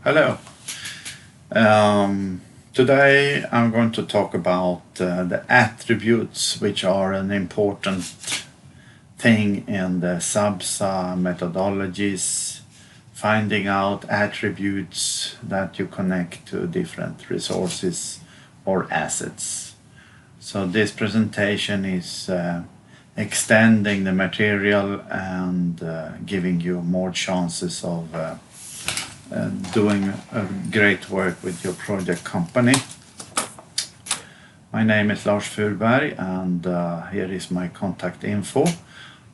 Hello. Today I'm going to talk about the attributes, which are an important thing in the SABSA methodologies, finding out attributes that you connect to different resources or assets. So this presentation is extending the material and giving you more chances of doing great work with your project company. My name is Lars Furberg, and here is my contact info.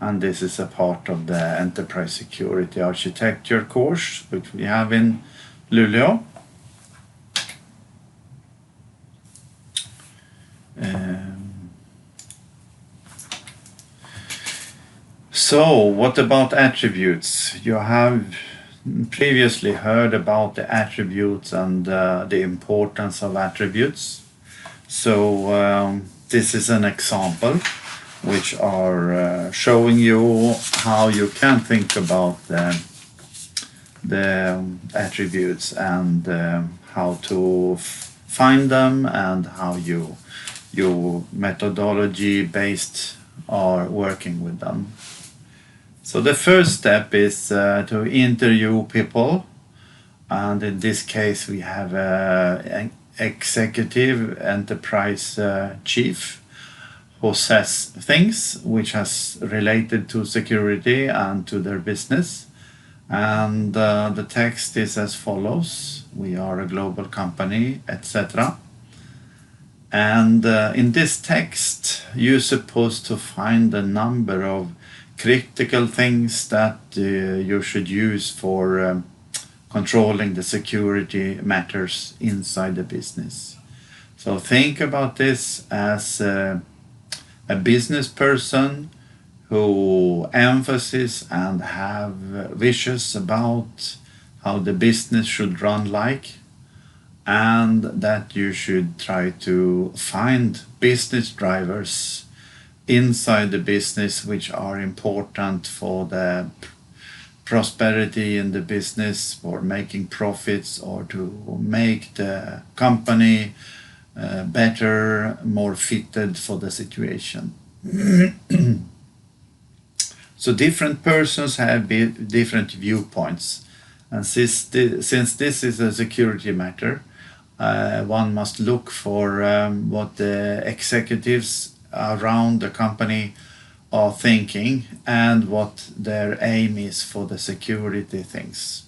And this is a part of the Enterprise Security Architecture course, which we have in Luleå. So, what about attributes? You have previously heard about the attributes and the importance of attributes. So this is an example which are showing you how you can think about the attributes and how to find them and how your methodology based are working with them. So the first step is to interview people, and in this case we have an executive enterprise chief who says things which has related to security and to their business. And the text is as follows: we are a global company, etc. And in this text you're supposed to find a number of critical things that you should use for controlling the security matters inside the business. So think about this as a business person who emphasizes and have wishes about how the business should run like, and that you should try to find business drivers inside the business which are important for the prosperity in the business, for making profits, or to make the company better, more fitted for the situation. So different persons have different viewpoints, and since this is a security matter, one must look for what the executives around the company are thinking and what their aim is for the security things.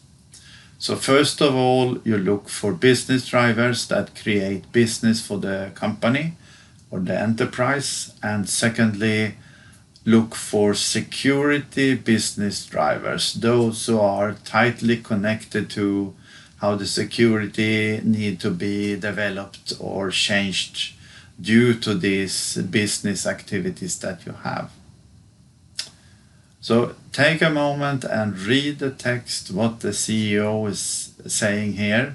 So first of all, you look for business drivers that create business for the company or the enterprise, and secondly, look for security business drivers, those who are tightly connected to how the security need to be developed or changed due to these business activities that you have. So take a moment and read the text, what the CEO is saying here,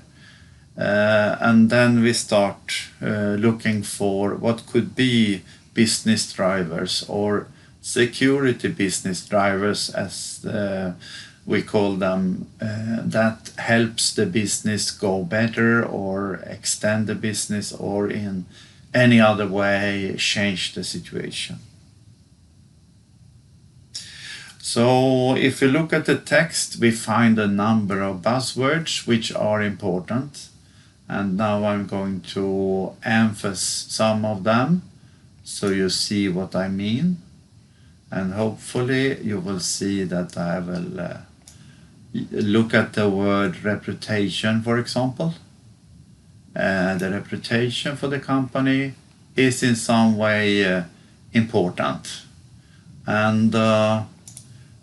and then we start looking for what could be business drivers or security business drivers, as we call them, that helps the business go better or extend the business or in any other way change the situation. So if you look at the text, we find a number of buzzwords which are important, and now I'm going to emphasize some of them so you see what I mean, and hopefully you will see that I will look at the word reputation, for example. The reputation for the company is in some way important, and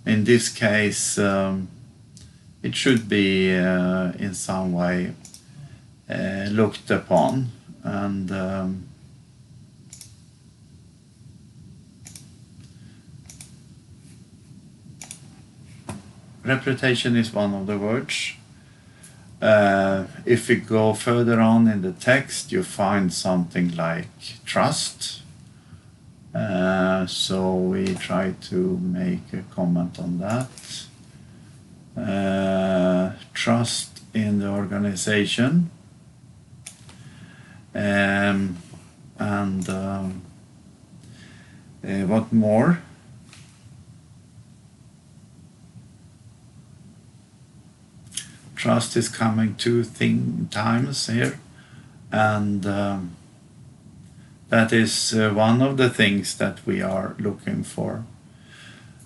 in this case it should be in some way looked upon, and reputation is one of the words. If we go further on in the text, you find something like trust. So we try to make a comment on that. Trust in the organization. What more? Trust is coming two times here, and that is one of the things that we are looking for.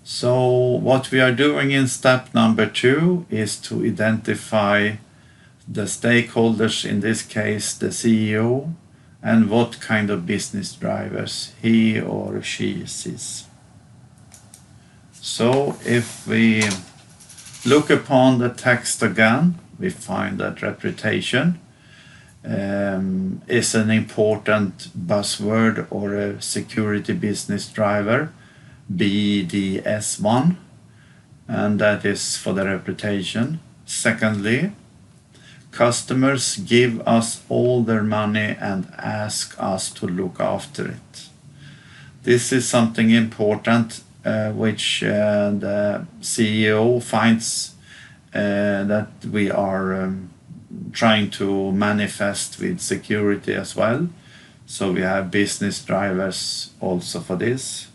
So what we are doing in step number 2 is to identify the stakeholders, in this case the CEO, and what kind of business drivers he or she sees. So if we look upon the text again, we find that reputation is an important buzzword or a security business driver, BDS1, and that is for the reputation. Secondly, customers give us all their money and ask us to look after it. This is something important which the CEO finds that we are trying to manifest with security as well. So we have business drivers also for this.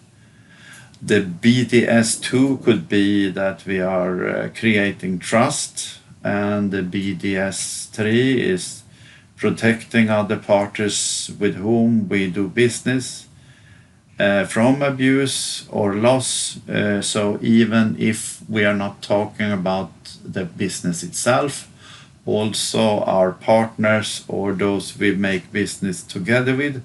The BDS2 could be that we are creating trust, and the BDS3 is protecting other parties with whom we do business from abuse or loss. So even if we are not talking about the business itself, also our partners or those we make business together with,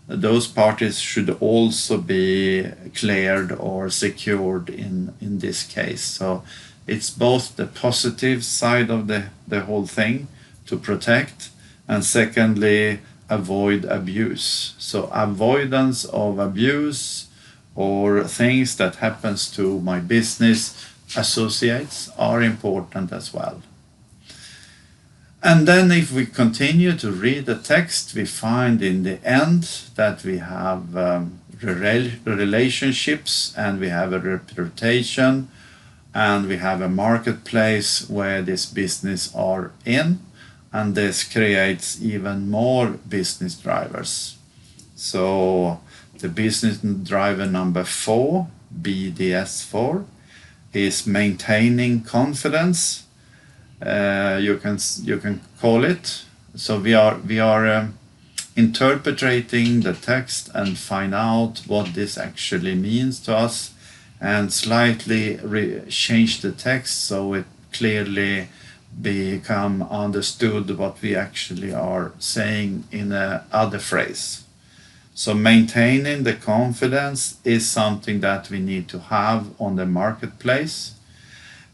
those parties should also be cleared or secured in this case. So it's both the positive side of the whole thing to protect, and secondly, avoid abuse. So avoidance of abuse or things that happens to my business associates are important as well. And then if we continue to read the text, we find in the end that we have relationships, and we have a reputation, and we have a marketplace where this business are in, and this creates even more business drivers. So the business driver number 4, BDS4, is maintaining confidence. You can call it. So we are interpreting the text and find out what this actually means to us, and slightly change the text so it clearly become understood what we actually are saying in a other phrase. So maintaining the confidence is something that we need to have on the marketplace,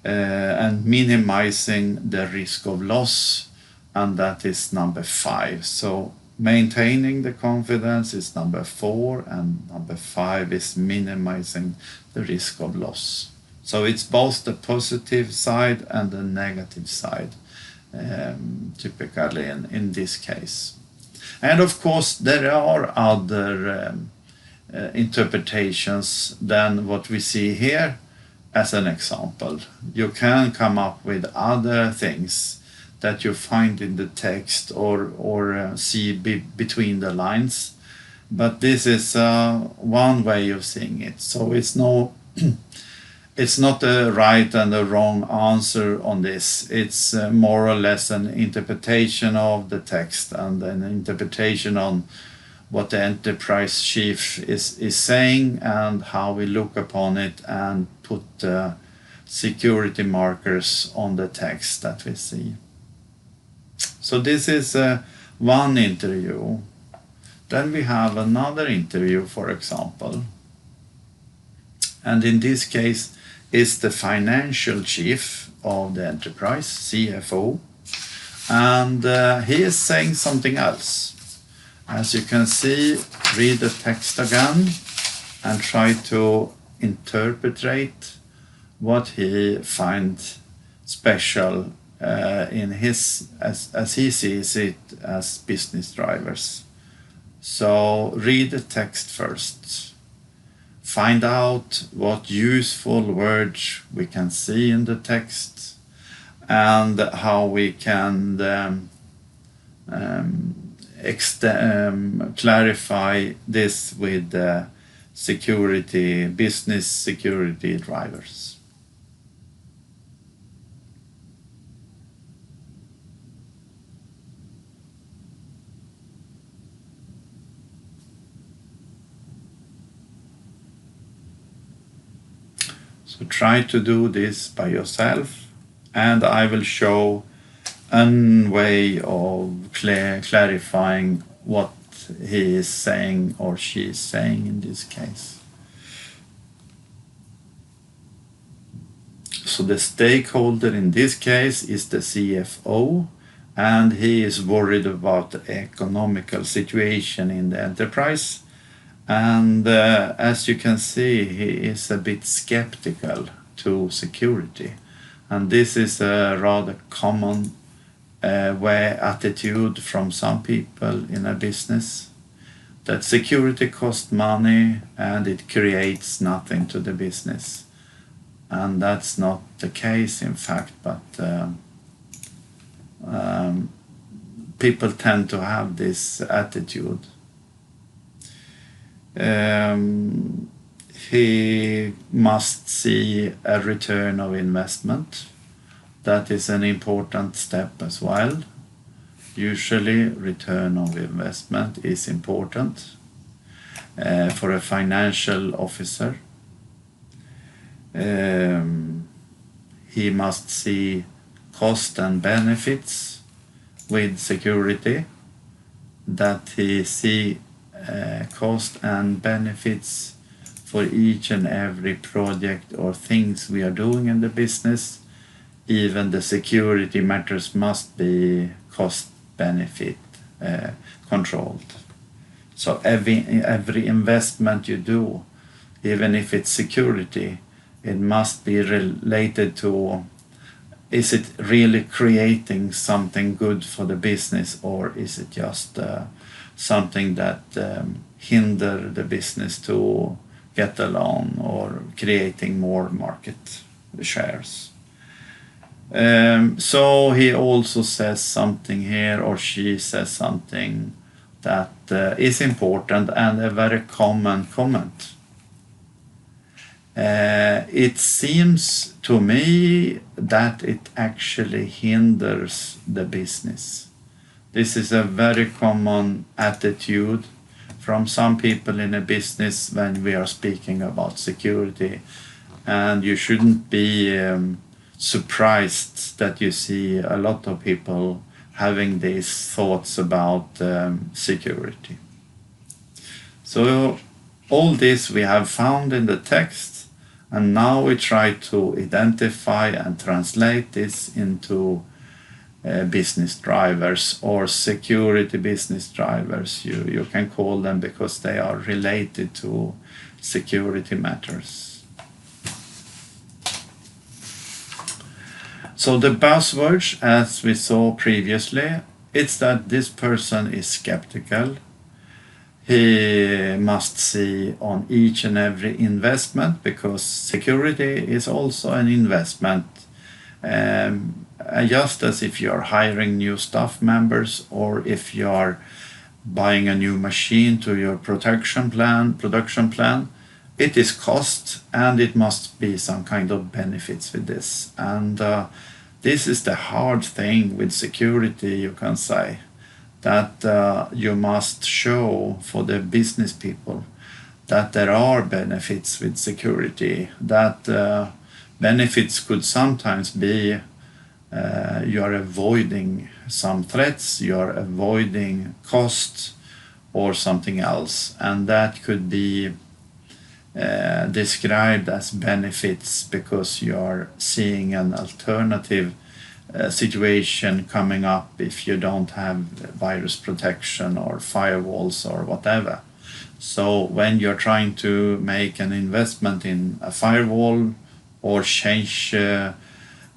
and minimizing the risk of loss, and that is number 5. So maintaining the confidence is number 4, and number 5 is minimizing the risk of loss. So it's both the positive side and the negative side, typically in this case. And of course there are other interpretations than what we see here. As an example, you can come up with other things that you find in the text or see between the lines, but this is one way of seeing it. So it's not a right and a wrong answer on this. It's more or less an interpretation of the text and an interpretation on what the enterprise chief is saying and how we look upon it, and put security markers on the text that we see. So this is one interview. Then we have another interview, for example, and in this case is the financial chief of the enterprise, CFO, and he is saying something else. As you can see, read the text again and try to interpret what he finds special in his, as he sees it, as business drivers. So read the text first. Find out what useful words we can see in the text, and how we can clarify this with business security drivers. So try to do this by yourself, and I will show a way of clarifying what he is saying or she is saying in this case. So the stakeholder in this case is the CFO, and he is worried about the economical situation in the enterprise. And as you can see, he is a bit skeptical to security. And this is a rather common attitude from some people in a business, that security costs money and it creates nothing to the business. And that's not the case, in fact, but people tend to have this attitude. He must see a return of investment. That is an important step as well. Usually, return of investment is important for a financial officer. He must see cost and benefits with security, that he see cost and benefits for each and every project or things we are doing in the business. Even the security matters must be cost benefit controlled. So every investment you do, even if it's security, it must be related to, is it really creating something good for the business, or is it just something that hinder the business to get along or creating more market shares. So he also says something here, or she says something that is important and a very common comment. It seems to me that it actually hinders the business. This is a very common attitude from some people in a business when we are speaking about security, and you shouldn't be surprised that you see a lot of people having these thoughts about security. So all this we have found in the text, and now we try to identify and translate this into business drivers, or security business drivers, you can call them, because they are related to security matters. So the buzzwords, as we saw previously, it's that this person is skeptical. He must see on each and every investment, because security is also an investment. Just as if you are hiring new staff members, or if you are buying a new machine to your production plan, it is cost, and it must be some kind of benefits with this. And this is the hard thing with security, you can say, that you must show for the business people that there are benefits with security, that benefits could sometimes be you are avoiding some threats, you are avoiding costs or something else, and that could be described as benefits because you are seeing an alternative situation coming up if you don't have virus protection or firewalls or whatever. So when you're trying to make an investment in a firewall or change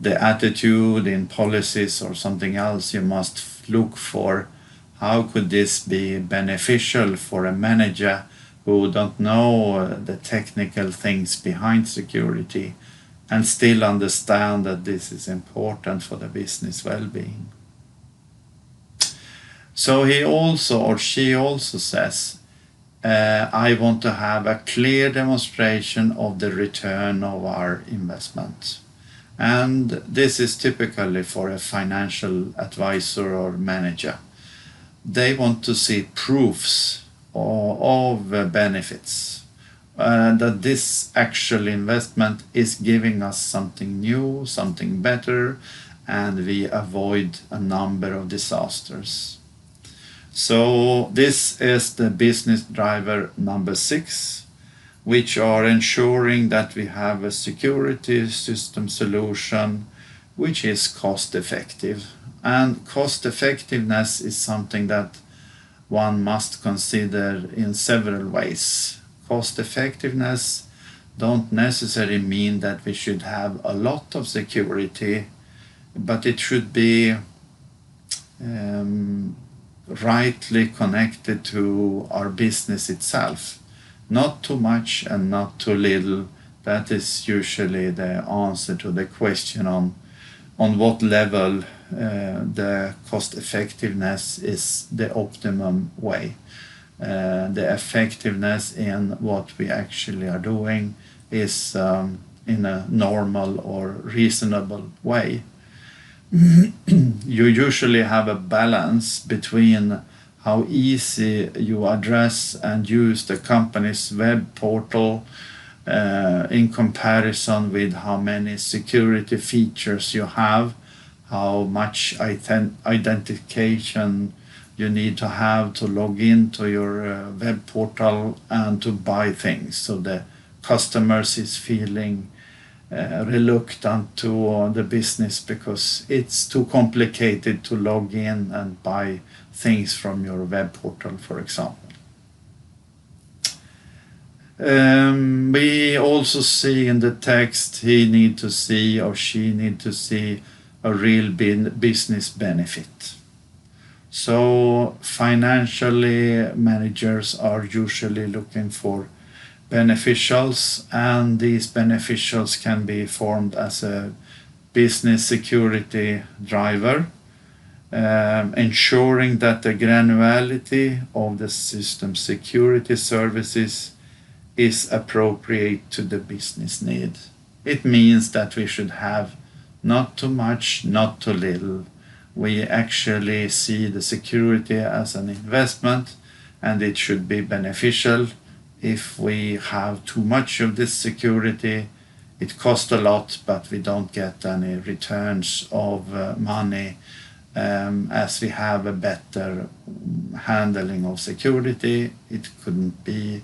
the attitude in policies or something else, you must look for how could this be beneficial for a manager who don't know the technical things behind security, and still understand that this is important for the business well-being. So he also, or she also says, I want to have a clear demonstration of the return of our investment. And this is typically for a financial advisor or manager. They want to see proofs of benefits, that this actual investment is giving us something new, something better, and we avoid a number of disasters. So this is the business driver number 6, which are ensuring that we have a security system solution which is cost effective. And cost effectiveness is something that one must consider in several ways. Cost effectiveness don't necessarily mean that we should have a lot of security, but it should be rightly connected to our business itself. Not too much and not too little. That is usually the answer to the question on what level the cost effectiveness is the optimum way. The effectiveness in what we actually are doing is in a normal or reasonable way. You usually have a balance between how easy you address and use the company's web portal in comparison with how many security features you have, how much identification you need to have to log into your web portal and to buy things. So the customers is feeling reluctant to the business because it's too complicated to log in and buy things from your web portal, for example. We also see in the text he need to see or she need to see a real business benefit. So financially, managers are usually looking for beneficials, and these beneficials can be formed as a business security driver, ensuring that the granularity of the system security services is appropriate to the business need. It means that we should have not too much, not too little. We actually see the security as an investment, and it should be beneficial. If we have too much of this security, it costs a lot, but we don't get any returns of money as we have a better handling of security. It couldn't be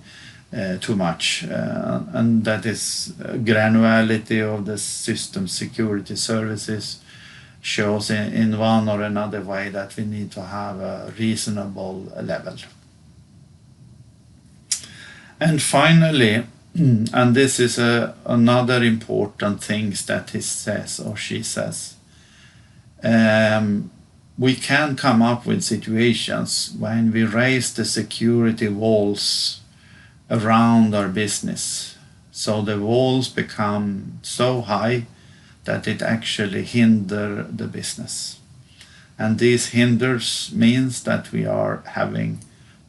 too much, and that is granularity of the system security services shows in one or another way that we need to have a reasonable level. And finally, and this is another important thing that he says or she says, we can come up with situations when we raise the security walls around our business. So the walls become so high that it actually hinder the business. And these hinders means that we are having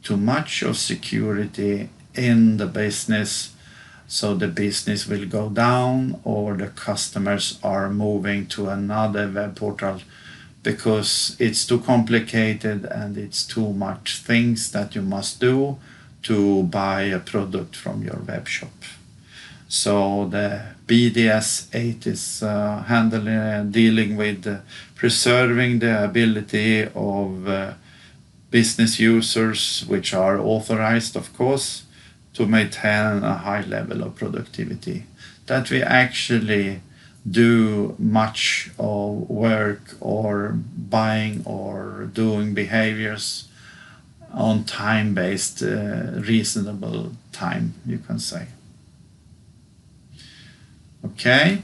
too much of security in the business, so the business will go down or the customers are moving to another web portal because it's too complicated and it's too much things that you must do to buy a product from your web shop. So the BDS 8 is dealing with preserving the ability of business users, which are authorized, of course, to maintain a high level of productivity. That we actually do much of work or buying or doing behaviors on time-based, reasonable time, you can say. Okay.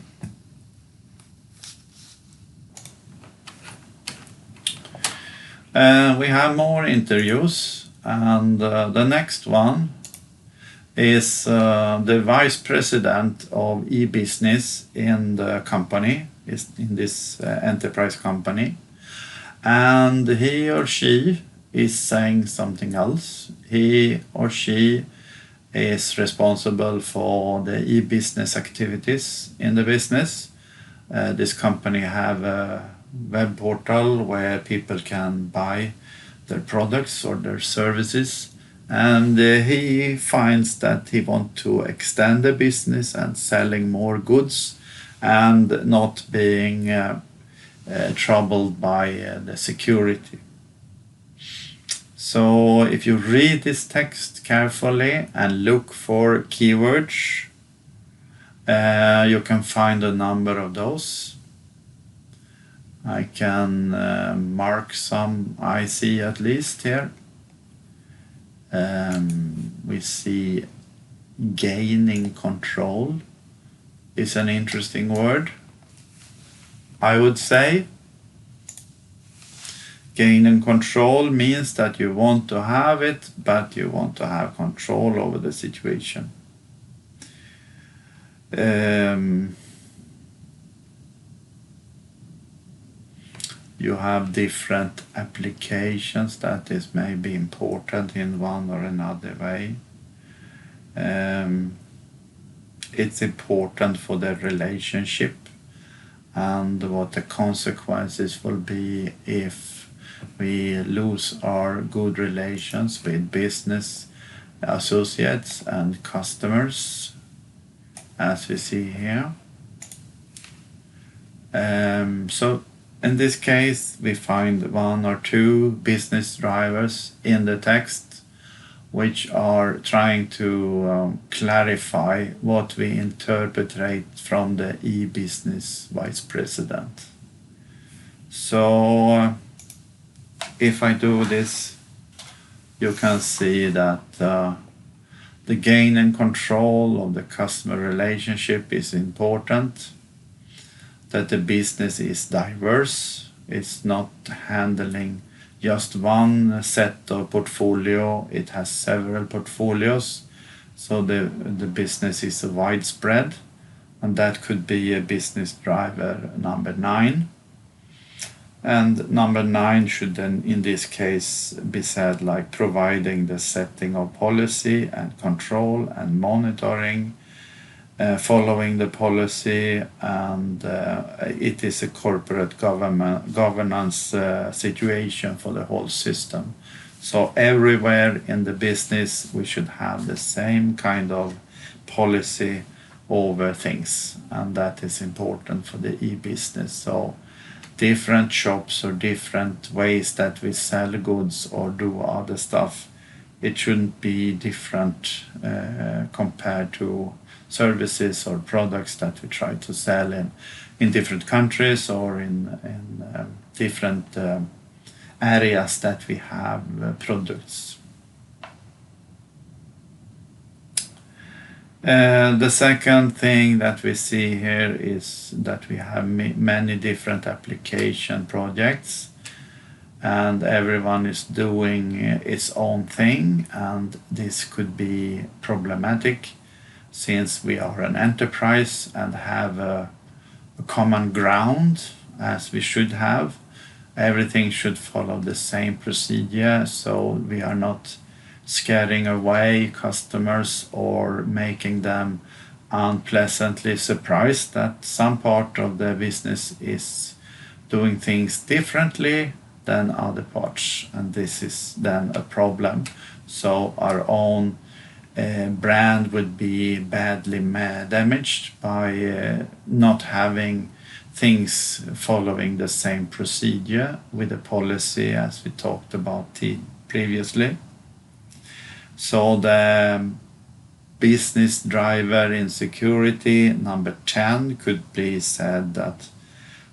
We have more interviews, and the next one is the vice president of e-business in the company, is in this enterprise company, and he or she is saying something else. He or she is responsible for the e-business activities in the business. This company have a web portal where people can buy their products or their services, and he finds that he wants to extend the business and selling more goods and not being troubled by the security. So if you read this text carefully and look for keywords, you can find a number of those. I can mark some I see at least here. We see gaining control is an interesting word, I would say. Gaining control means that you want to have it, but you want to have control over the situation. You have different applications that is maybe important in one or another way. It's important for the relationship and what the consequences will be if we lose our good relations with business associates and customers, as we see here. So in this case, we find one or two business drivers in the text which are trying to clarify what we interpret from the e-business vice president. So if I do this, you can see that the gain and control of the customer relationship is important, that the business is diverse. It's not handling just one set of portfolio, it has several portfolios. So the business is widespread, and that could be a business driver number 9. And number 9 should then, in this case, be said like providing the setting of policy and control and monitoring, following the policy, and it is a corporate governance situation for the whole system. So everywhere in the business we should have the same kind of policy over things, and that is important for the e-business. So different shops or different ways that we sell goods or do other stuff, it shouldn't be different compared to services or products that we try to sell in different countries or in different areas that we have products. The second thing that we see here is that we have many different application projects, and everyone is doing its own thing, and this could be problematic since we are an enterprise and have a common ground, as we should have. Everything should follow the same procedure, so we are not scaring away customers or making them unpleasantly surprised that some part of the business is doing things differently than other parts, and this is then a problem. So our own brand would be badly damaged by not having things following the same procedure with the policy as we talked about previously. So the business driver in security, number 10, could be said that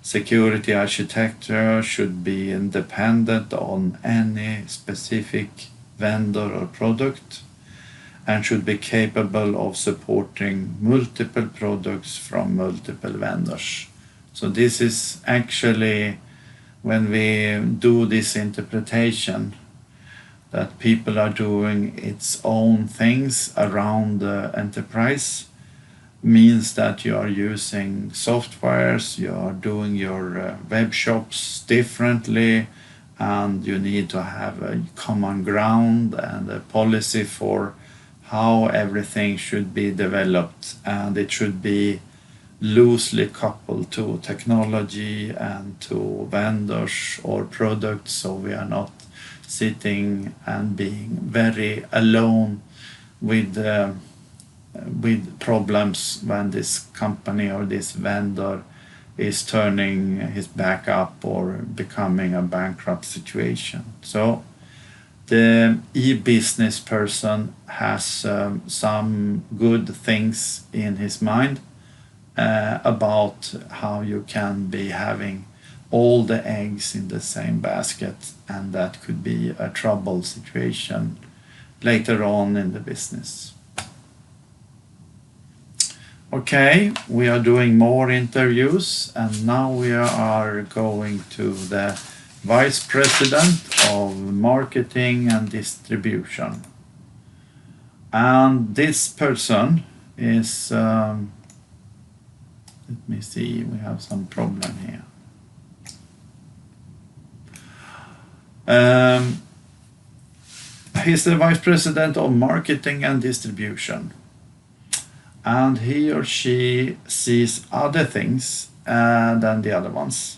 security architecture should be independent on any specific vendor or product and should be capable of supporting multiple products from multiple vendors. So this is actually, when we do this interpretation, that people are doing its own things around the enterprise means that you are using softwares, you are doing your web shops differently, and you need to have a common ground and a policy for how everything should be developed, and it should be loosely coupled to technology and to vendors or products, so we are not sitting and being very alone with problems when this company or this vendor is turning his back up or becoming a bankrupt situation. So the e-business person has some good things in his mind about how you can be having all the eggs in the same basket, and that could be a trouble situation later on in the business. Okay, we are doing more interviews, and now we are going to the Vice President of Marketing and Distribution. And this person is, let me see, we have some problem here. He's the Vice President of Marketing and Distribution. And he or she sees other things than the other ones.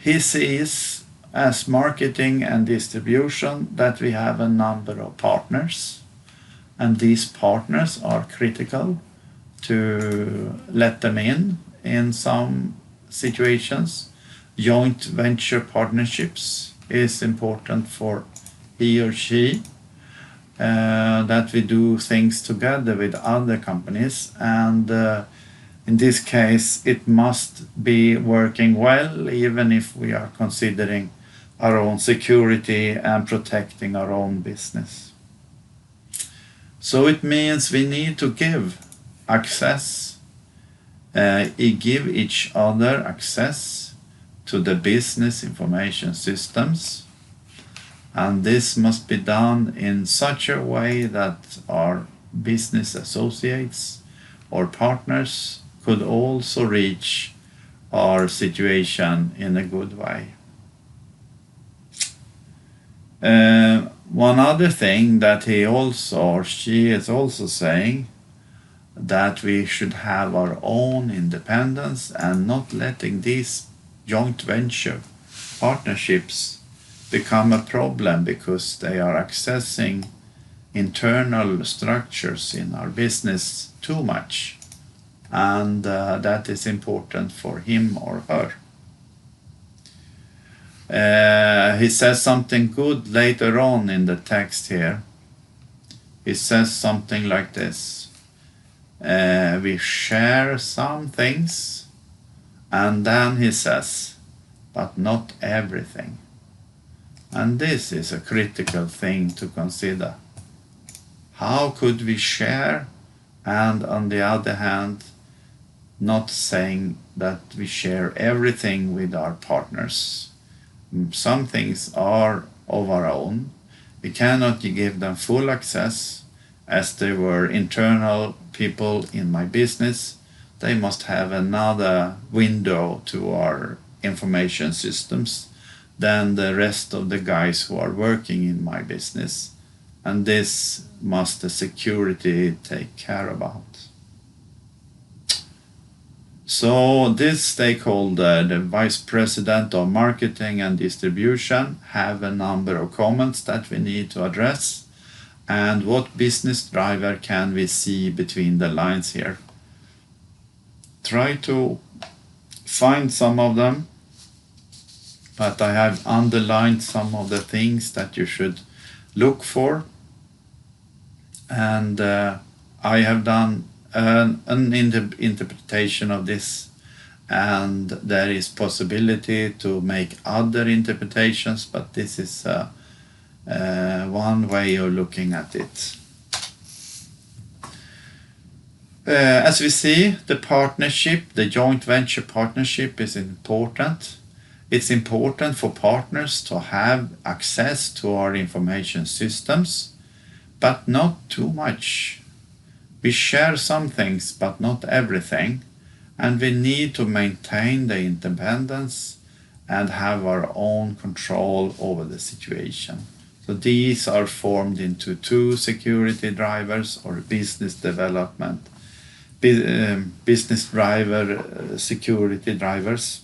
He sees as marketing and distribution that we have a number of partners, and these partners are critical to let them in some situations. Joint venture partnerships is important for he or she. That we do things together with other companies, and in this case it must be working well, even if we are considering our own security and protecting our own business. So it means we need to give access, give each other access to the business information systems. And this must be done in such a way that our business associates or partners could also reach our situation in a good way. One other thing that he also or she is also saying, that we should have our own independence and not letting these joint venture partnerships become a problem because they are accessing internal structures in our business too much, and that is important for him or her. He says something good later on in the text here. He says something like this: we share some things, and then he says, but not everything. And this is a critical thing to consider. How could we share, and on the other hand, not saying that we share everything with our partners? Some things are of our own. We cannot give them full access, as they were internal people in my business. They must have another window to our information systems than the rest of the guys who are working in my business. And this must the security take care about. So this stakeholder, the Vice President of Marketing and Distribution, have a number of comments that we need to address. And what business driver can we see between the lines here? Try to find some of them, but I have underlined some of the things that you should look for. And I have done an interpretation of this, and there is possibility to make other interpretations, but this is one way of looking at it. As we see, the partnership, the joint venture partnership is important. It's important for partners to have access to our information systems, but not too much. We share some things, but not everything, and we need to maintain the independence and have our own control over the situation. So these are formed into two security drivers or business development, business driver, security drivers.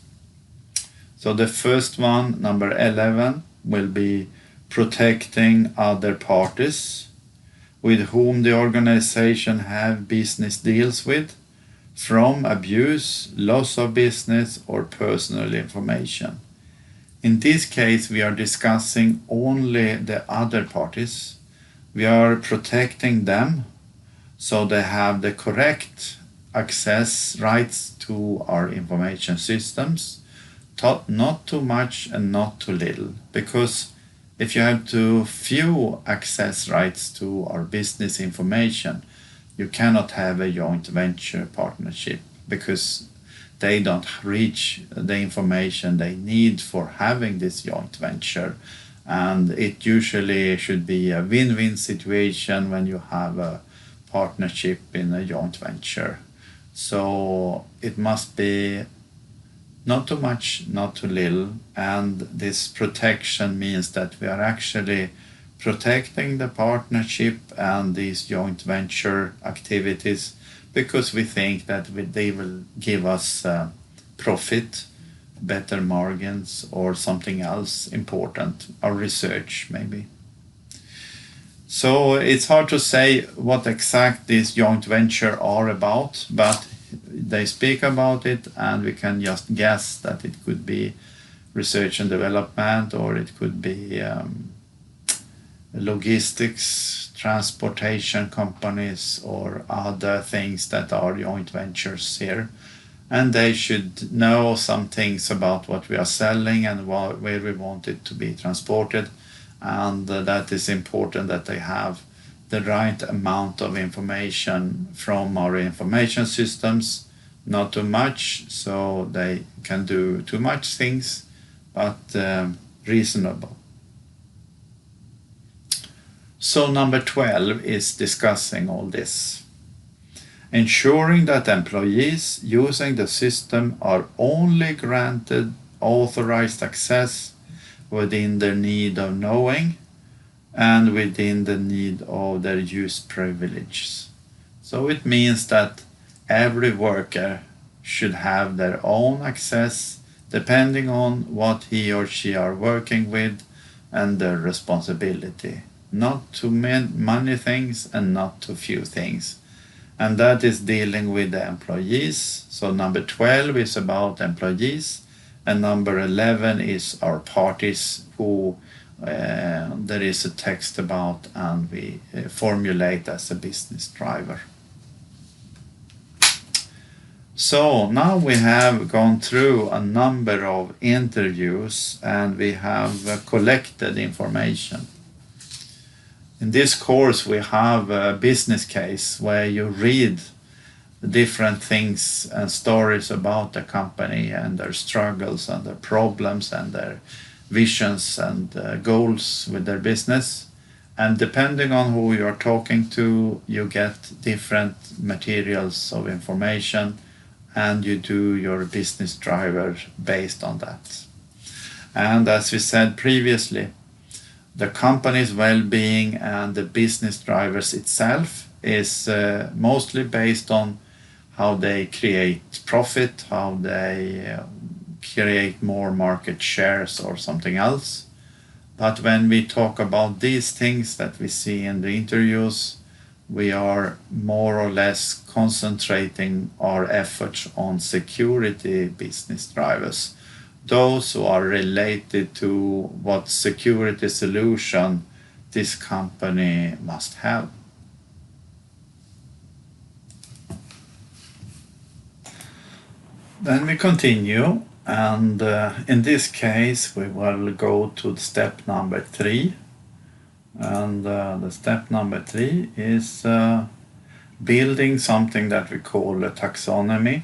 So the first one, number 11, will be protecting other parties with whom the organization have business deals with from abuse, loss of business, or personal information. In this case, we are discussing only the other parties. We are protecting them so they have the correct access rights to our information systems, not too much and not too little, because if you have too few access rights to our business information, you cannot have a joint venture partnership because they don't reach the information they need for having this joint venture. And it usually should be a win-win situation when you have a partnership in a joint venture. So it must be not too much, not too little, and this protection means that we are actually protecting the partnership and these joint venture activities because we think that they will give us profit, better margins, or something else important, our research maybe. So it's hard to say what exact these joint venture are about, but they speak about it and we can just guess that it could be research and development, or it could be logistics, transportation companies, or other things that are joint ventures here. And they should know some things about what we are selling and where we want it to be transported. And that is important that they have the right amount of information from our information systems, not too much, so they can do too much things, but reasonable. So number 12 is discussing all this. Ensuring that employees using the system are only granted authorized access within their need of knowing and within the need of their use privileges. So it means that every worker should have their own access depending on what he or she are working with and their responsibility. Not too many things and not too few things. And that is dealing with the employees. So number 12 is about employees, and number 11 is our parties who there is a text about and we formulate as a business driver. So now we have gone through a number of interviews and we have collected information. In this course we have a business case where you read different things and stories about the company and their struggles and their problems and their visions and goals with their business. And depending on who you're talking to, you get different materials of information and you do your business driver based on that. And as we said previously, the company's well-being and the business drivers itself is mostly based on how they create profit, how they create more market shares or something else. But when we talk about these things that we see in the interviews, we are more or less concentrating our efforts on security business drivers, those who are related to what security solution this company must have. Then we continue, and in this case we will go to step number 3. And the step number 3 is building something that we call a taxonomy.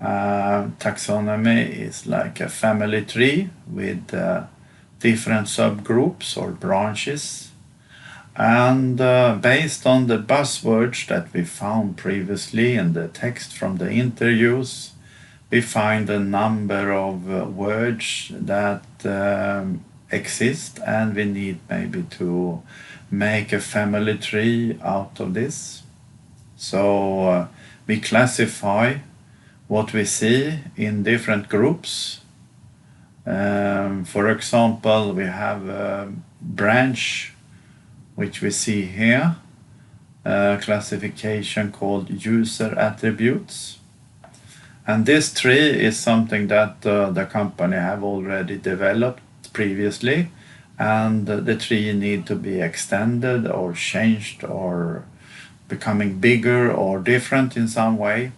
Taxonomy is like a family tree with different subgroups or branches. And based on the buzzwords that we found previously in the text from the interviews, we find a number of words that exist, and we need maybe to make a family tree out of this. So we classify what we see in different groups. For example, we have a branch which we see here, a classification called user attributes. And this tree is something that the company have already developed previously, and the tree need to be extended or changed or becoming bigger or different in some way.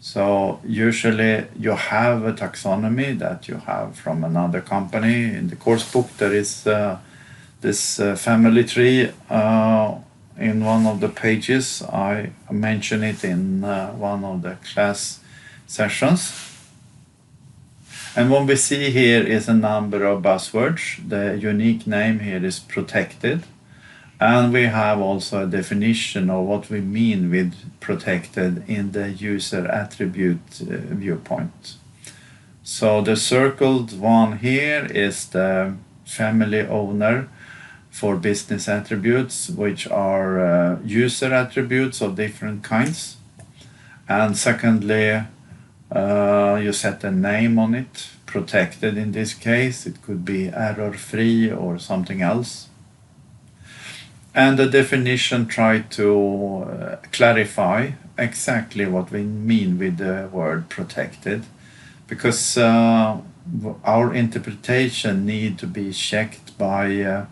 So usually you have a taxonomy that you have from another company. In the course book there is this family tree in one of the pages. I mention it in one of the class sessions. And what we see here is a number of buzzwords. The unique name here is protected. And we have also a definition of what we mean with protected in the user attribute viewpoint. So the circled one here is the family owner for business attributes, which are user attributes of different kinds. And secondly, you set a name on it, protected in this case. It could be error-free or something else. And the definition tried to clarify exactly what we mean with the word protected, because our interpretation need to be checked by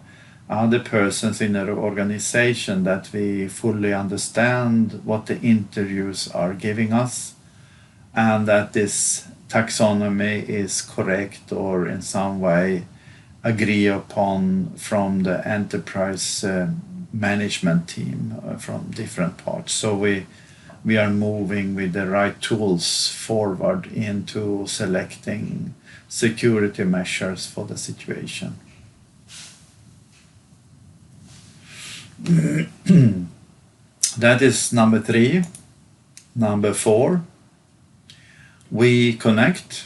other persons in our organization, that we fully understand what the interviews are giving us, and that this taxonomy is correct or in some way agree upon from the enterprise management team from different parts. So we are moving with the right tools forward into selecting security measures for the situation. That is number 3. Number 4, we connect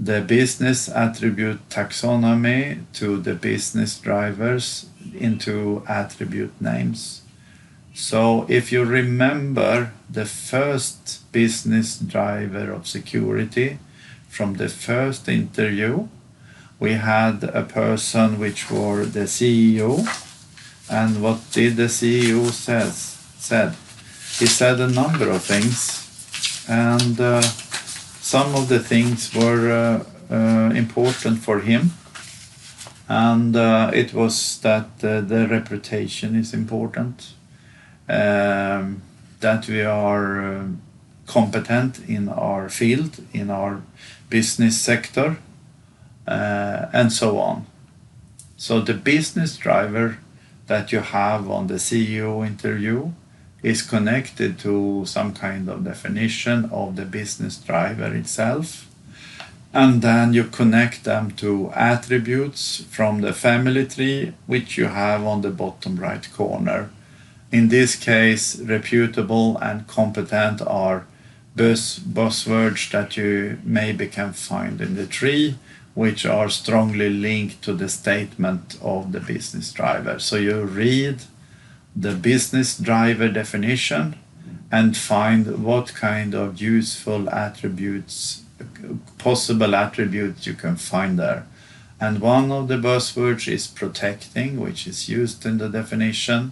the business attribute taxonomy to the business drivers into attribute names. So if you remember the first business driver of security from the first interview, we had a person which were the CEO. And what did the CEO said? He said a number of things, and some of the things were important for him, and it was that the reputation is important, that we are competent in our field, in our business sector, and so on. So the business driver that you have on the CEO interview is connected to some kind of definition of the business driver itself. And then you connect them to attributes from the family tree, which you have on the bottom right corner. In this case, reputable and competent are buzzwords that you maybe can find in the tree, which are strongly linked to the statement of the business driver. So you read the business driver definition and find what kind of useful attributes, possible attributes you can find there. And one of the buzzwords is protecting, which is used in the definition,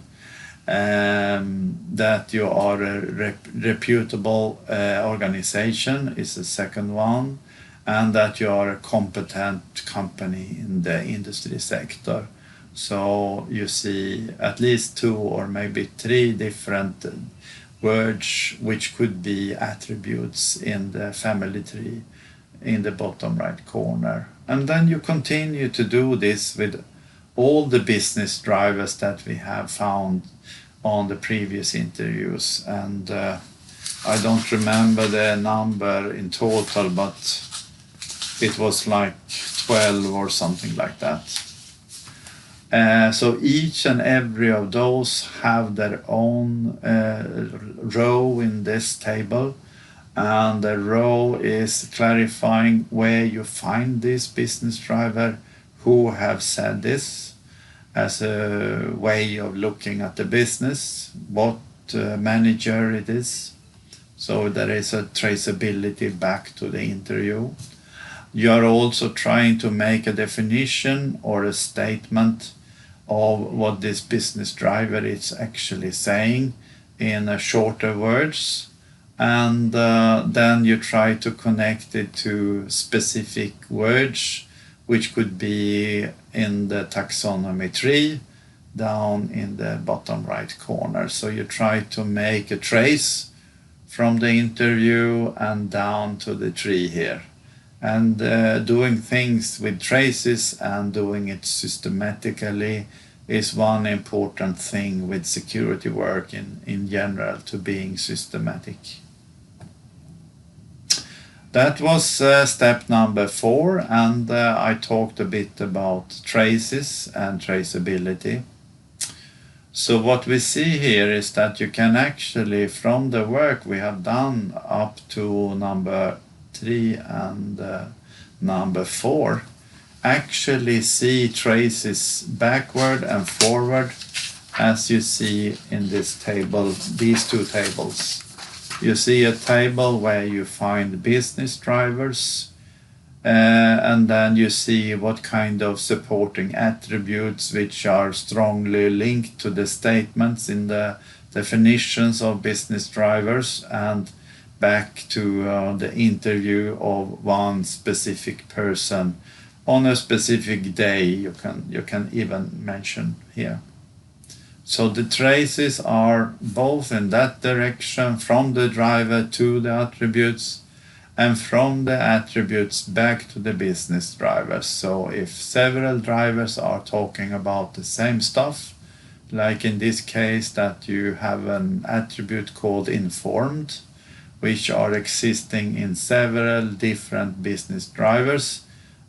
that you are a reputable organization is the second one, and that you are a competent company in the industry sector. So you see at least 2 or maybe 3 different words which could be attributes in the family tree in the bottom right corner. And then you continue to do this with all the business drivers that we have found on the previous interviews. And I don't remember the number in total, but it was like 12 or something like that. So each and every of those have their own row in this table, and the row is clarifying where you find this business driver, who have said this, as a way of looking at the business, what manager it is. So there is a traceability back to the interview. You are also trying to make a definition or a statement of what this business driver is actually saying in shorter words, and then you try to connect it to specific words, which could be in the taxonomy tree down in the bottom right corner. So you try to make a trace from the interview and down to the tree here. And doing things with traces and doing it systematically is one important thing with security work in general, to being systematic. That was step number 4, and I talked a bit about traces and traceability. So what we see here is that you can actually, from the work we have done up to number 3 and number 4, actually see traces backward and forward, as you see in this table, these two tables. You see a table where you find business drivers, and then you see what kind of supporting attributes which are strongly linked to the statements in the definitions of business drivers, and back to the interview of one specific person on a specific day, you can even mention here. So the traces are both in that direction, from the driver to the attributes, and from the attributes back to the business drivers. So if several drivers are talking about the same stuff, like in this case that you have an attribute called informed, which are existing in several different business drivers,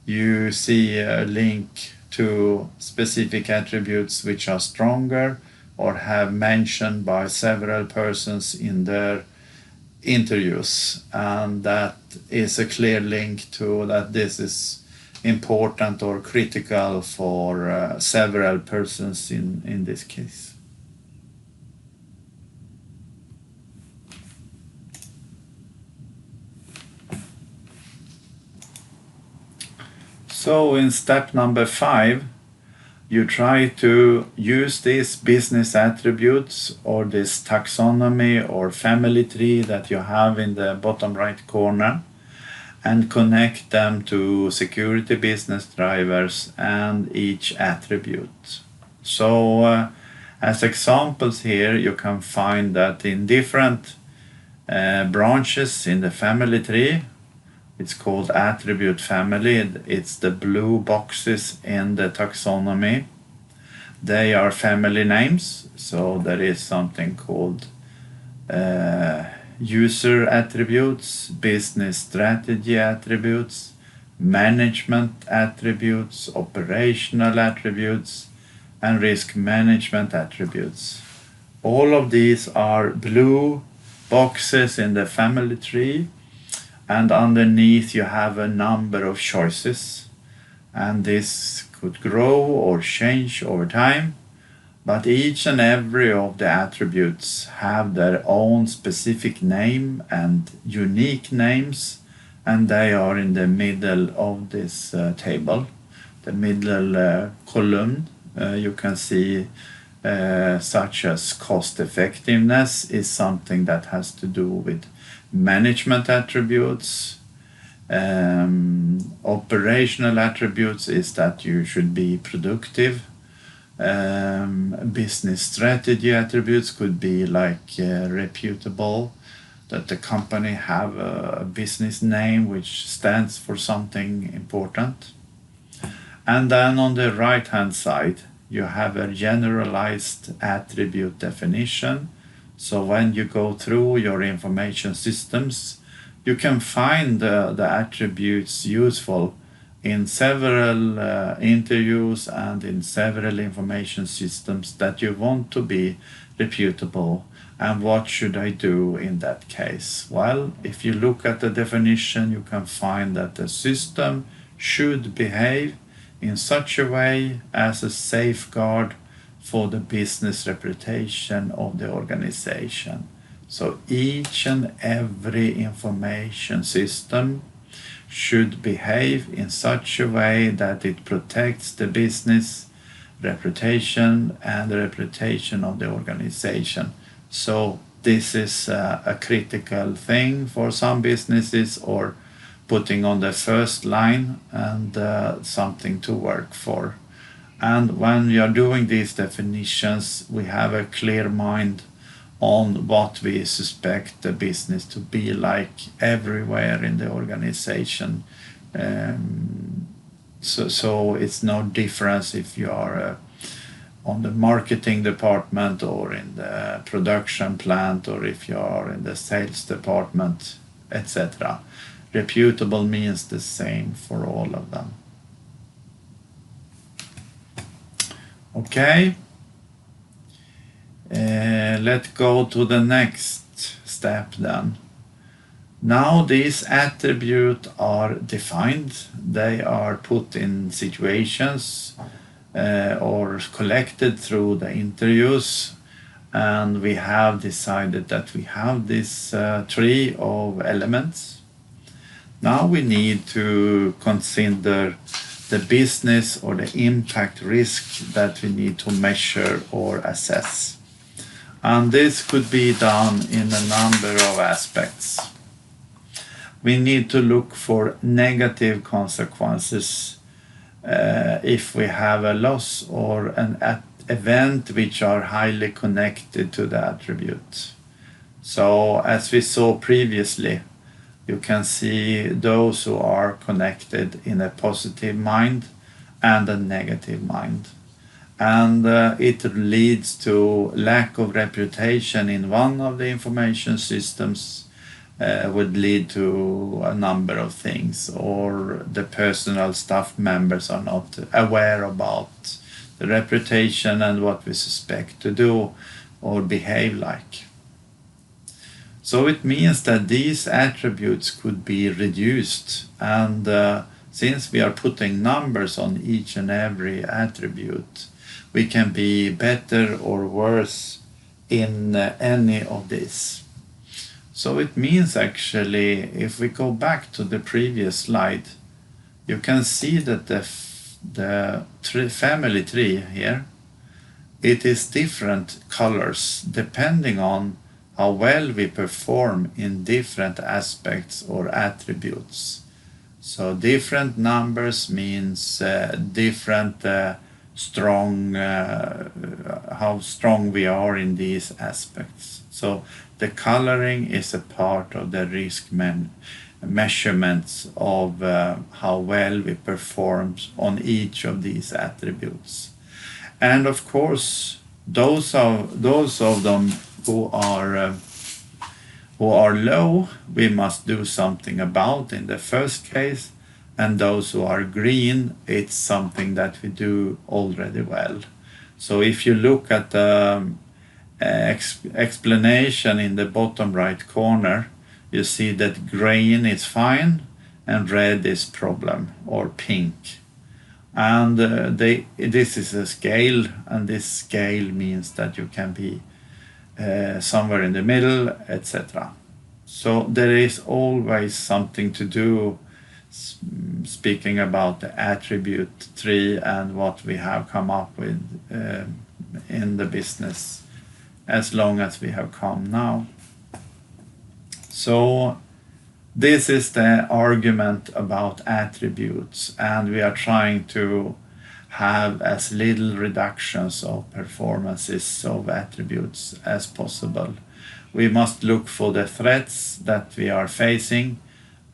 you see a link to specific attributes which are stronger or have mentioned by several persons in their interviews, and that is a clear link to that this is important or critical for several persons in this case. So in step number 5, you try to use these business attributes or this taxonomy or family tree that you have in the bottom right corner, and connect them to security business drivers and each attribute. So as examples here, you can find that in different branches in the family tree, it's called attribute family. It's the blue boxes in the taxonomy. They are family names. So there is something called user attributes, business strategy attributes, management attributes, operational attributes, and risk management attributes. All of these are blue boxes in the family tree, and underneath you have a number of choices, and this could grow or change over time, but each and every of the attributes have their own specific name and unique names, and they are in the middle of this table. The middle column you can see such as cost effectiveness is something that has to do with management attributes. Operational attributes is that you should be productive. Business strategy attributes could be like reputable, that the company have a business name which stands for something important. And then on the right hand side you have a generalized attribute definition, So when you go through your information systems, you can find the attributes useful in several interviews and in several information systems that you want to be reputable. And what should I do in that case? Well, if you look at the definition, you can find that the system should behave in such a way as a safeguard for the business reputation of the organization. So each and every information system should behave in such a way that it protects the business reputation and the reputation of the organization. So this is a critical thing for some businesses, or putting on the first line, and something to work for. And when we are doing these definitions, we have a clear mind on what we suspect the business to be like everywhere in the organization. So it's no difference if you are on the marketing department or in the production plant, or if you are in the sales department, etc. Reputable means the same for all of them. Okay, let's go to the next step then. Now these attributes are defined, they are put in situations or collected through the interviews, and we have decided that we have this tree of elements. Now we need to consider the business or the impact risk that we need to measure or assess. And this could be done in a number of aspects. We need to look for negative consequences if we have a loss or an event which are highly connected to the attribute. So as we saw previously, you can see those who are connected in a positive mind and a negative mind. And it leads to lack of reputation in one of the information systems, would lead to a number of things, or the personal staff members are not aware about the reputation and what we suspect to do or behave like. So it means that these attributes could be reduced, and since we are putting numbers on each and every attribute, we can be better or worse in any of these. So it means actually, if we go back to the previous slide, you can see that the family tree here, it is different colors depending on how well we perform in different aspects or attributes. So different numbers means different how strong we are in these aspects. So the coloring is a part of the risk measurements of how well we perform on each of these attributes. And of course, those of them who are low, we must do something about in the first case, and those who are green, it's something that we do already well. So if you look at the explanation in the bottom right corner, you see that green is fine and red is problem, or pink. And this is a scale, and this scale means that you can be somewhere in the middle, etc. So there is always something to do, speaking about the attribute tree and what we have come up with in the business, as long as we have come now. So this is the argument about attributes, and we are trying to have as little reductions of performances of attributes as possible. We must look for the threats that we are facing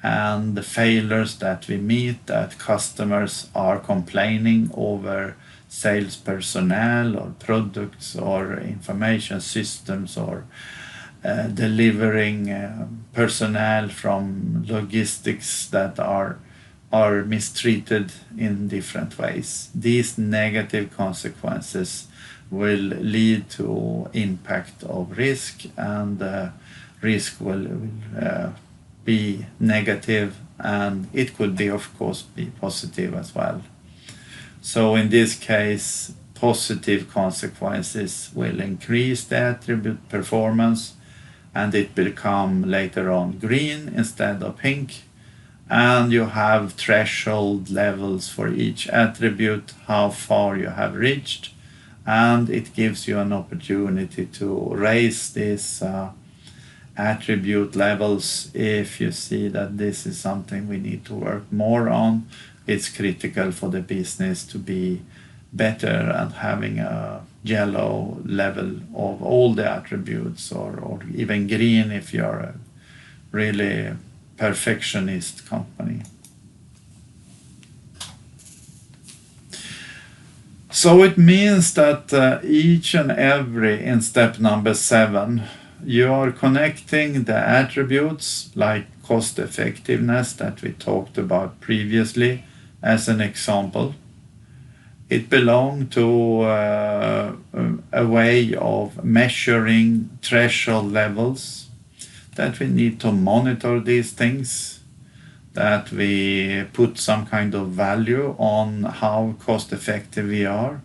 and the failures that we meet, that customers are complaining over sales personnel or products or information systems or delivering personnel from logistics that are mistreated in different ways. These negative consequences will lead to impact of risk, and risk will be negative, and it could be, of course, be positive as well. So in this case, positive consequences will increase the attribute performance, and it will become later on green instead of pink. And you have threshold levels for each attribute, how far you have reached, and it gives you an opportunity to raise these attribute levels if you see that this is something we need to work more on. It's critical for the business to be better and having a yellow level of all the attributes, or even green if you're a really perfectionist company. So it means that each and every, in step number 7, you are connecting the attributes like cost effectiveness that we talked about previously as an example. It belongs to a way of measuring threshold levels, that we need to monitor these things, that we put some kind of value on how cost effective we are.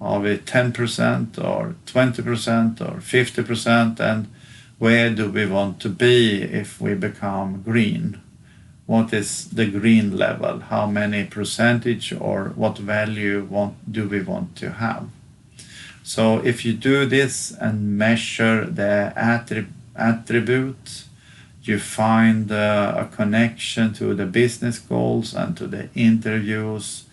Are we 10% or 20% or 50%, and where do we want to be if we become green? What is the green level? How many percentage or what value do we want to have? So if you do this and measure the attribute, you find a connection to the business goals and to the interviews,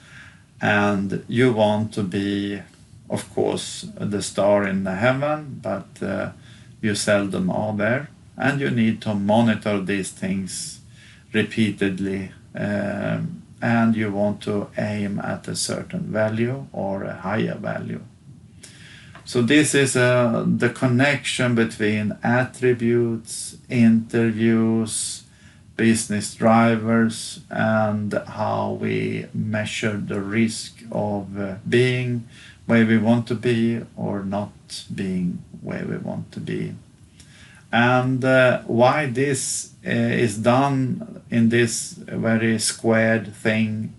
and you want to be, of course, the star in the heaven, but you seldom are there, and you need to monitor these things repeatedly, and you want to aim at a certain value or a higher value. So this is the connection between attributes, interviews, business drivers, and how we measure the risk of being where we want to be or not being where we want to be. And why this is done in this very squared thing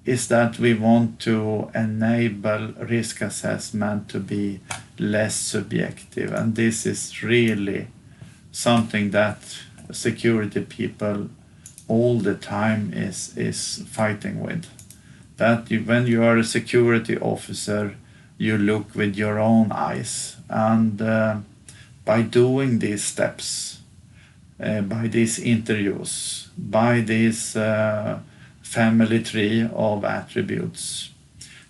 is that we want to enable risk assessment to be less subjective. And this is really something that security people all the time is fighting with. That when you are a security officer, you look with your own eyes. And by doing these steps, by these interviews, by this family tree of attributes,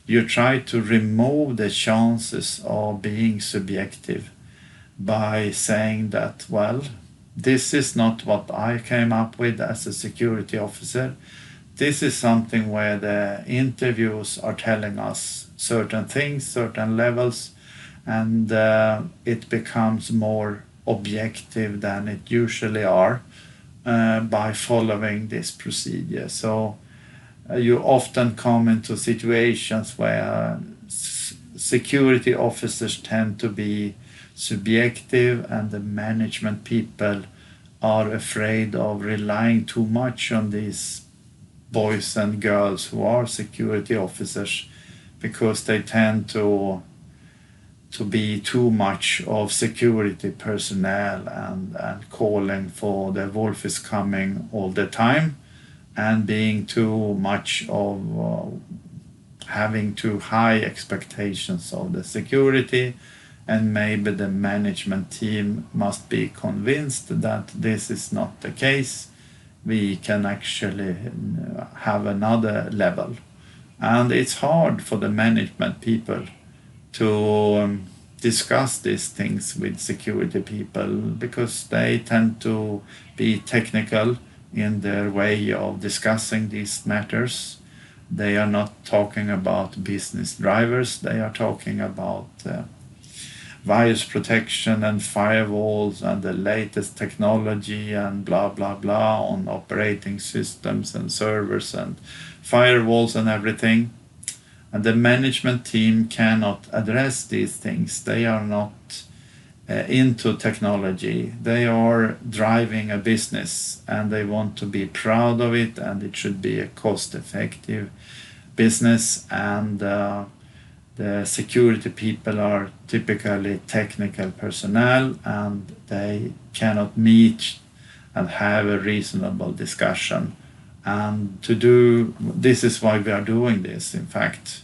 you try to remove the chances of being subjective by saying that, well, this is not what I came up with as a security officer. This is something where the interviews are telling us certain things, certain levels, and it becomes more objective than it usually are by following this procedure. So you often come into situations where security officers tend to be subjective, and the management people are afraid of relying too much on these boys and girls who are security officers, because they tend to be too much of security personnel and calling for the wolf is coming all the time, and being too much of having too high expectations of the security, and maybe the management team must be convinced that this is not the case. We can actually have another level. And it's hard for the management people to discuss these things with security people, because they tend to be technical in their way of discussing these matters, They are not talking about business drivers. They are talking about virus protection and firewalls and the latest technology and blah blah blah on operating systems and servers and firewalls and everything. And the management team cannot address these things. They are not into technology. They are driving a business and they want to be proud of it, and it should be a cost-effective business. And the security people are typically technical personnel, and they cannot meet and have a reasonable discussion. And to do this is why we are doing this, in fact,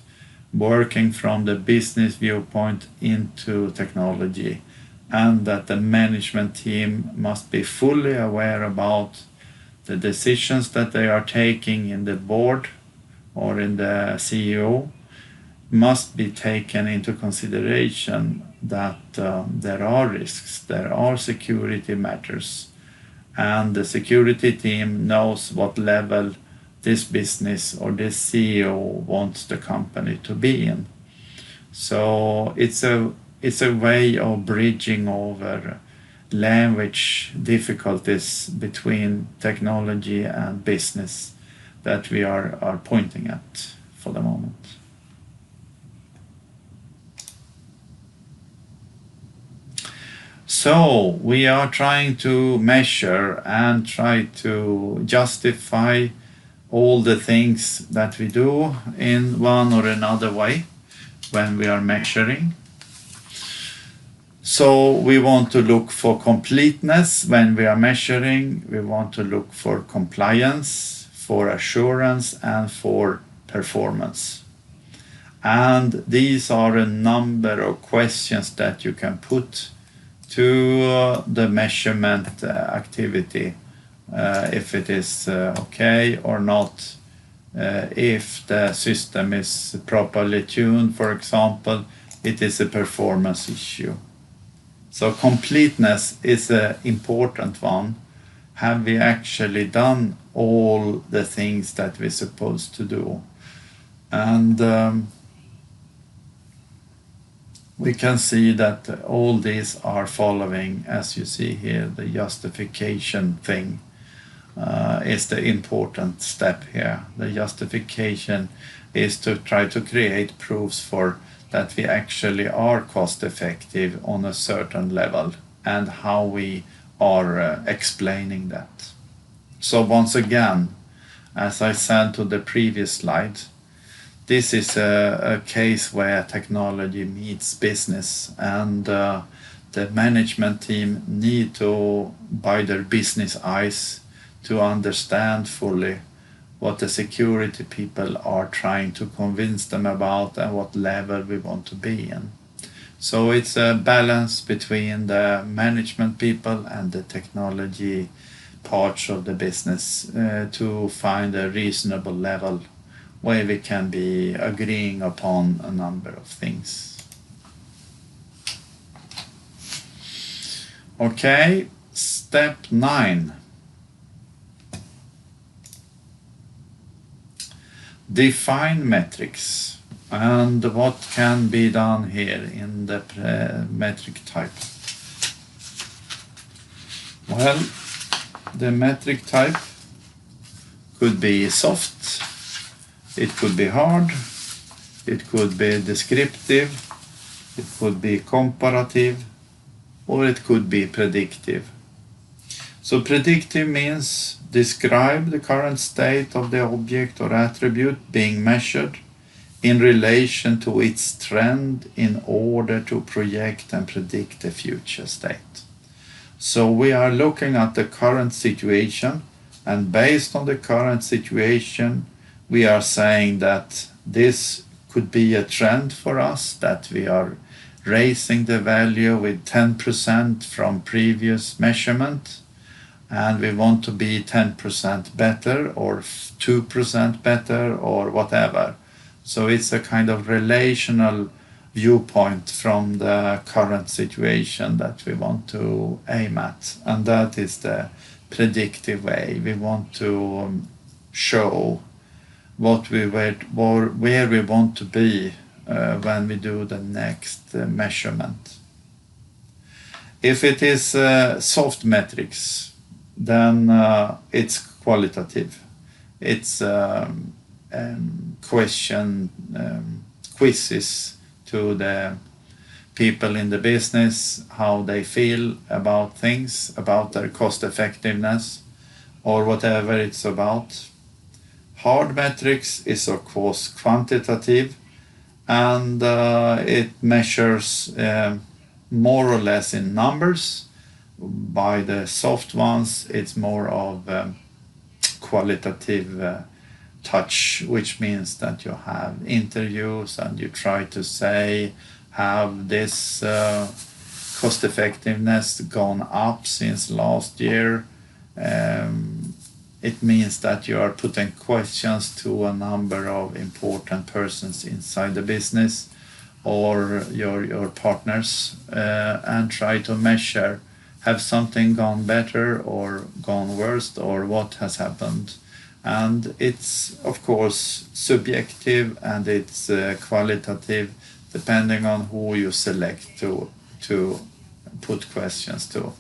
working from the business viewpoint into technology, and that the management team must be fully aware about the decisions that they are taking in the board or in the CEO must be taken into consideration, that there are risks, there are security matters, and the security team knows what level this business or this CEO wants the company to be in. So it's a way of bridging over language difficulties between technology and business that we are pointing at for the moment. So we are trying to measure and try to justify all the things that we do in one or another way when we are measuring. So we want to look for completeness when we are measuring. We want to look for compliance, for assurance, and for performance. And these are a number of questions that you can put to the measurement activity, if it is okay or not, if the system is properly tuned, for example, it is a performance issue. So completeness is an important one. Have we actually done all the things that we're supposed to do? And we can see that all these are following, as you see here, the justification thing is the important step here. The justification is to try to create proofs for that we actually are cost effective on a certain level, and how we are explaining that. So once again, as I said to the previous slide, this is a case where technology meets business, and the management team need to, by their business eyes, to understand fully what the security people are trying to convince them about and what level we want to be in. So it's a balance between the management people and the technology parts of the business to find a reasonable level where we can be agreeing upon a number of things. Okay, step 9. Define metrics. And what can be done here in the metric type? Well, the metric type could be soft, it could be hard, it could be descriptive, it could be comparative, or it could be predictive. So predictive means describe the current state of the object or attribute being measured in relation to its trend in order to project and predict the future state. So we are looking at the current situation, and based on the current situation, we are saying that this could be a trend for us, that we are raising the value with 10% from previous measurement, and we want to be 10% better or 2% better or whatever. So it's a kind of relational viewpoint from the current situation that we want to aim at, and that is the predictive way. We want to show where we want to be when we do the next measurement. If it is soft metrics, then it's qualitative. It's quizzes to the people in the business, how they feel about things, about their cost effectiveness, or whatever it's about. Hard metrics is of course quantitative, and it measures more or less in numbers. By the soft ones, it's more of qualitative touch, which means that you have interviews and you try to say, have this cost effectiveness gone up since last year? It means that you are putting questions to a number of important persons inside the business or your partners and try to measure, have something gone better or gone worse, or what has happened. And it's of course subjective and it's qualitative depending on who you select to put questions to.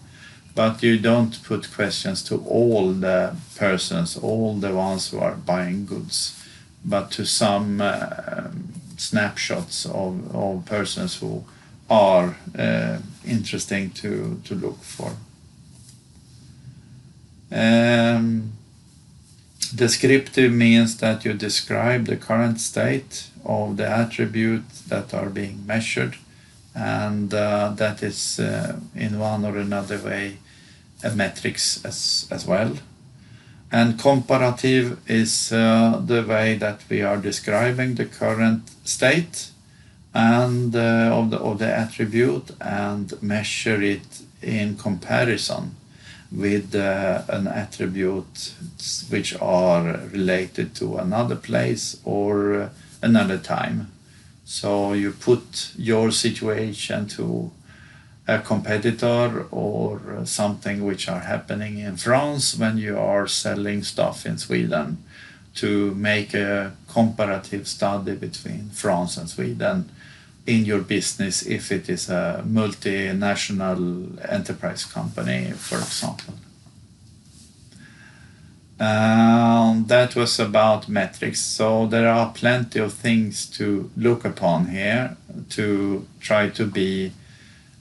But you don't put questions to all the persons, all the ones who are buying goods, but to some snapshots of persons who are interesting to look for. Descriptive means that you describe the current state of the attributes that are being measured, and that is in one or another way a metrics as well. And comparative is the way that we are describing the current state and of the attribute and measure it in comparison with an attribute which are related to another place or another time. So you put your situation to a competitor or something which are happening in France when you are selling stuff in Sweden, to make a comparative study between France and Sweden in your business if it is a multinational enterprise company, for example. That was about metrics. So there are plenty of things to look upon here to try to be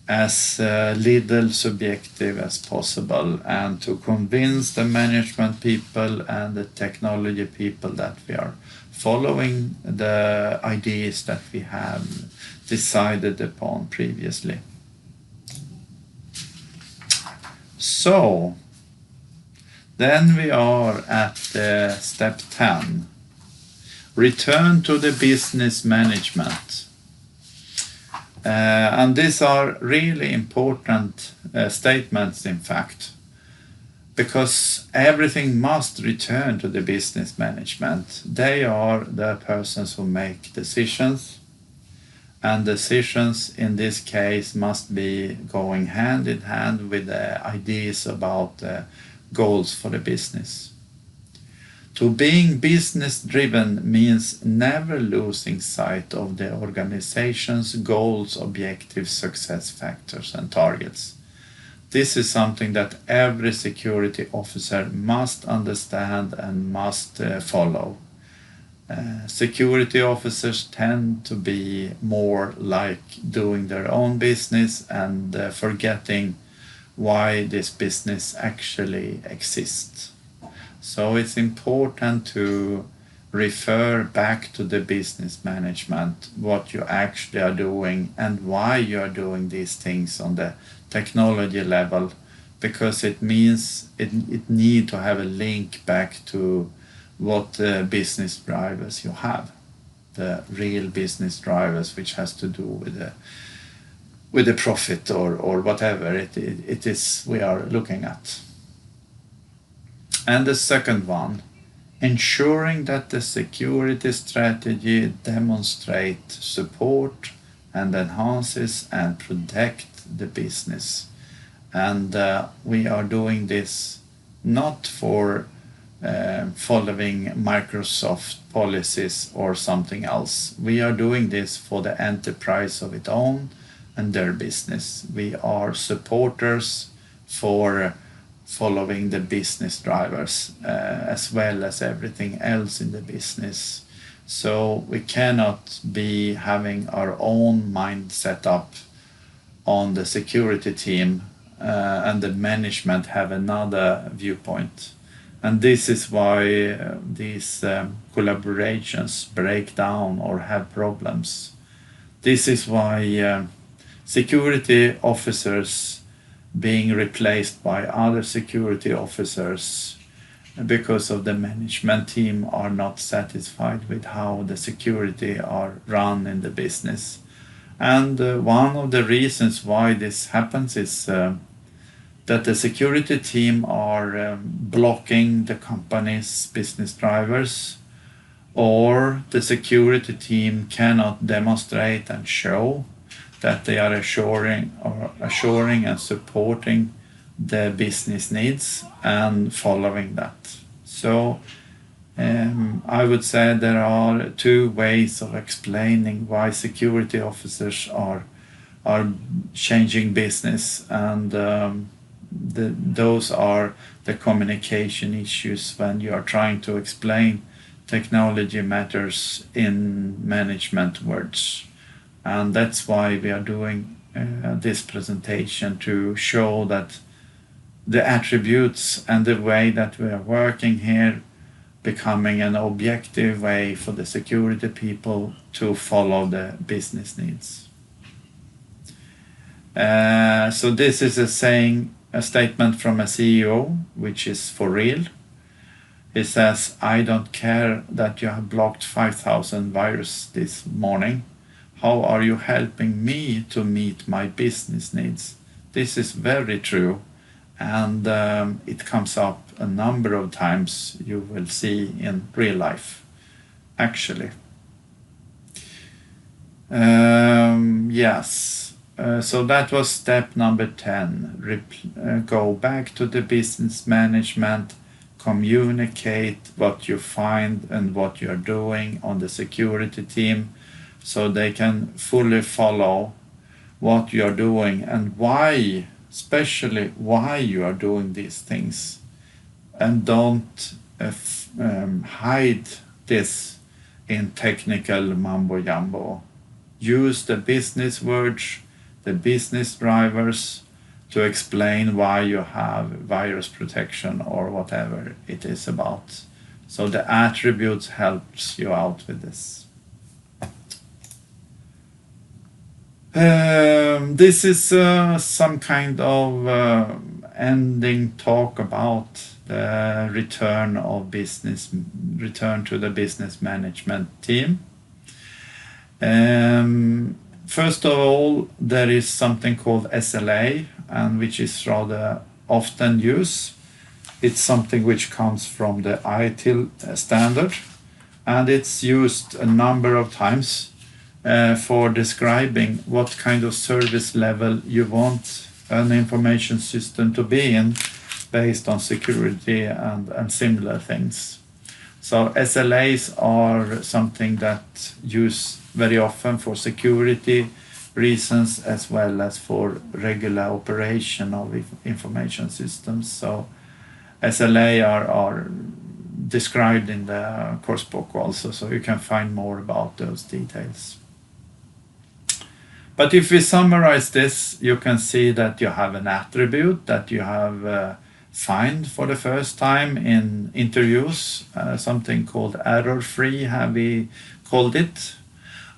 as little subjective as possible and to convince the management people and the technology people that we are following the ideas that we have decided upon previously. So then we are at step 10. Return to the business management. And these are really important statements, in fact, because everything must return to the business management. They are the persons who make decisions, and decisions in this case must be going hand in hand with the ideas about goals for the business. To being business driven means never losing sight of the organization's goals, objectives, success factors and targets. This is something that every security officer must understand and must follow. Security officers tend to be more like doing their own business and forgetting why this business actually exists. So it's important to refer back to the business management, what you actually are doing and why you are doing these things on the technology level, because it means it need to have a link back to what business drivers you have, the real business drivers, which has to do with the profit or whatever it is we are looking at. And the second one, ensuring that the security strategy demonstrates support and enhances and protect the business. And we are doing this not for following Microsoft policies or something else. We are doing this for the enterprise of its own and their business. We are supporters for following the business drivers as well as everything else in the business. So we cannot be having our own mind set up on the security team and the management have another viewpoint. And this is why these collaborations break down or have problems. This is why security officers being replaced by other security officers because of the management team are not satisfied with how the security are run in the business. And one of the reasons why this happens is that the security team are blocking the company's business drivers, or the security team cannot demonstrate and show that they are assuring and supporting the business needs and following that. So I would say there are two ways of explaining why security officers are changing business, and those are the communication issues when you are trying to explain technology matters in management words. And that's why we are doing this presentation, to show that the attributes and the way that we are working here becoming an objective way for the security people to follow the business needs. So this is a statement from a CEO, which is for real. He says, "I don't care that you have blocked 5,000 viruses this morning. How are you helping me to meet my business needs?" This is very true, and it comes up a number of times, you will see in real life, actually. Yes, so that was step number 10. Go back to the business management, communicate what you find and what you're doing on the security team, so they can fully follow what you're doing and why, especially why you are doing these things. And don't hide this in technical mumbo jumbo. Use the business words, the business drivers, to explain why you have virus protection or whatever it is about. So the attributes helps you out with this. This is some kind of ending talk about the return to the business management team. First of all, there is something called SLA, and which is rather often used. It's something which comes from the ITIL standard, and it's used a number of times for describing what kind of service level you want an information system to be in based on security and similar things. So SLAs are something that used very often for security reasons as well as for regular operation of information systems. So SLA are described in the course book also, so you can find more about those details. But if we summarize this, you can see that you have an attribute that you have find for the first time in interviews, something called error-free, have we called it,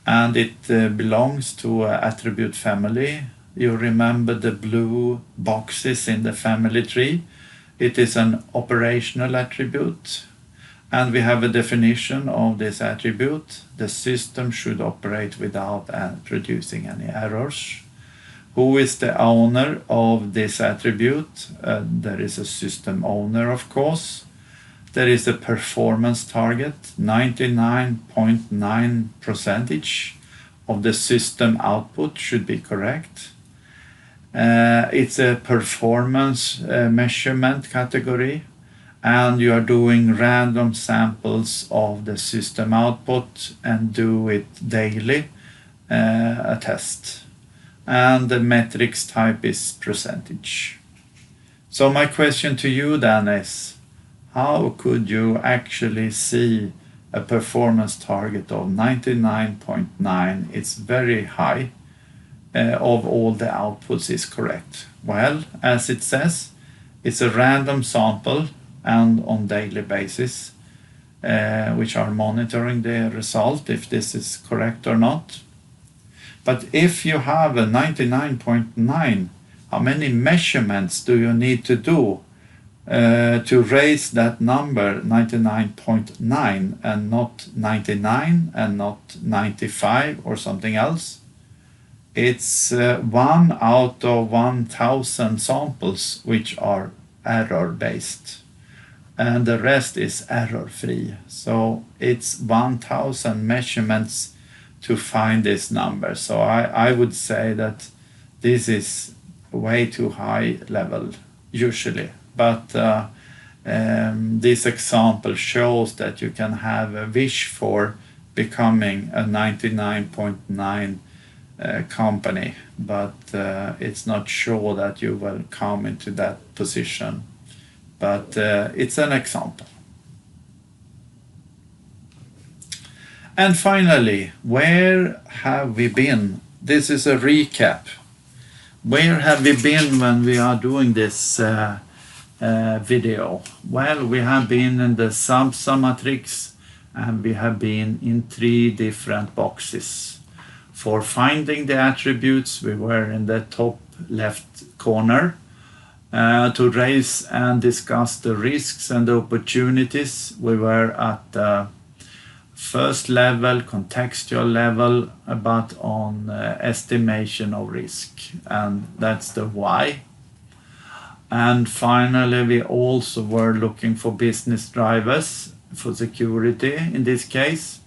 and it belongs to an attribute family. You remember the blue boxes in the family tree? It is an operational attribute, and we have a definition of this attribute. The system should operate without producing any errors. Who is the owner of this attribute? There is a system owner, of course. There is a performance target. 99.9% of the system output should be correct. It's a performance measurement category, and you are doing random samples of the system output and do it daily, a test. And the metrics type is percentage. So my question to you then is, how could you actually see a performance target of 99.9? It's very high. Of all the outputs is correct. Well, as it says, it's a random sample and on daily basis, which are monitoring the result if this is correct or not. But if you have a 99.9, how many measurements do you need to do to raise that number 99.9 and not 99 and not 95 or something else? It's 1 out of 1,000 samples which are error based, and the rest is error free. So it's 1,000 measurements to find this number. So I would say that this is way too high level usually, but this example shows that you can have a wish for becoming a 99.9 company, but it's not sure that you will come into that position, but it's an example. And finally, where have we been? This is a recap. Where have we been when we are doing this video? Well, we have been in the SABSA matrix, and we have been in 3 different boxes. For finding the attributes, we were in the top left corner. To raise and discuss the risks and the opportunities, we were at the first level, contextual level, but on estimation of risk, and that's the why. And finally, we also were looking for business drivers for security in this case.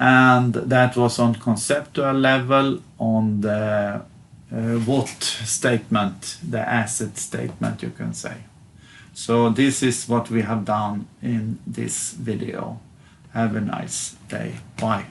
And that was on conceptual level on the what statement, the asset statement, you can say. So this is what we have done in this video. Have a nice day. Bye.